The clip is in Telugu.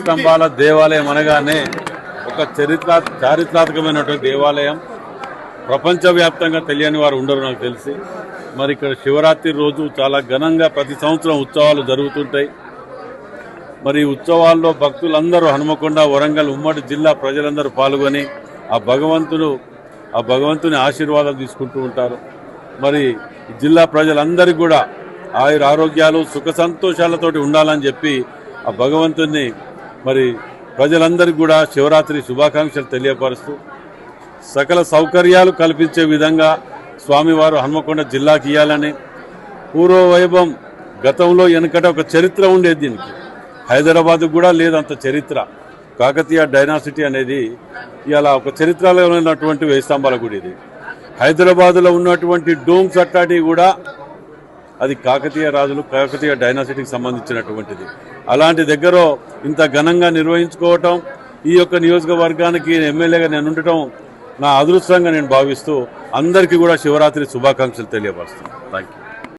స్తంభాల దేవాలయం అనగానే ఒక చారిత్రాత్మకమైనటువంటి దేవాలయం. ప్రపంచవ్యాప్తంగా తెలియని వారు ఉండరు నాకు తెలిసి. మరి ఇక్కడ శివరాత్రి రోజు చాలా ఘనంగా ప్రతి సంవత్సరం ఉత్సవాలు జరుగుతుంటాయి. మరి ఈ ఉత్సవాల్లో భక్తులందరూ హనుమకొండ, వరంగల్ ఉమ్మడి జిల్లా ప్రజలందరూ పాల్గొని ఆ భగవంతుని ఆశీర్వాదం తీసుకుంటూ ఉంటారు. మరి జిల్లా ప్రజలందరికీ కూడా ఆయుర ఆరోగ్యాలు సుఖ సంతోషాలతోటి ఉండాలని చెప్పి ఆ భగవంతుని మరి ప్రజలందరికీ కూడా శివరాత్రి శుభాకాంక్షలు తెలియపరుస్తూ సకల సౌకర్యాలు కల్పించే విధంగా స్వామివారు హనుమకొండ జిల్లాకి ఇవ్వాలని. పూర్వ వైభవం గతంలో వెనకట ఒక చరిత్ర ఉండేది దీనికి. హైదరాబాద్కు కూడా లేదంత చరిత్ర. కాకతీయ డైనాసిటీ అనేది ఇలా ఒక చరిత్రలో ఉన్నటువంటి 1000 స్తంభాల గుడి. ఇది హైదరాబాద్లో ఉన్నటువంటి డోమ్స్ అట్టాటి కూడా అది కాకతీయ రాజులు, కాకతీయ డైనాసిటీకి సంబంధించినటువంటిది. అలాంటి దగ్గర ఇంత ఘనంగా నిర్వహించుకోవటం, ఈ యొక్క నియోజకవర్గానికి ఎమ్మెల్యేగా నేను ఉండటం నా అదృష్టంగా నేను భావిస్తూ అందరికీ కూడా శివరాత్రి శుభాకాంక్షలు తెలియపరుస్తున్నాను. Thank you.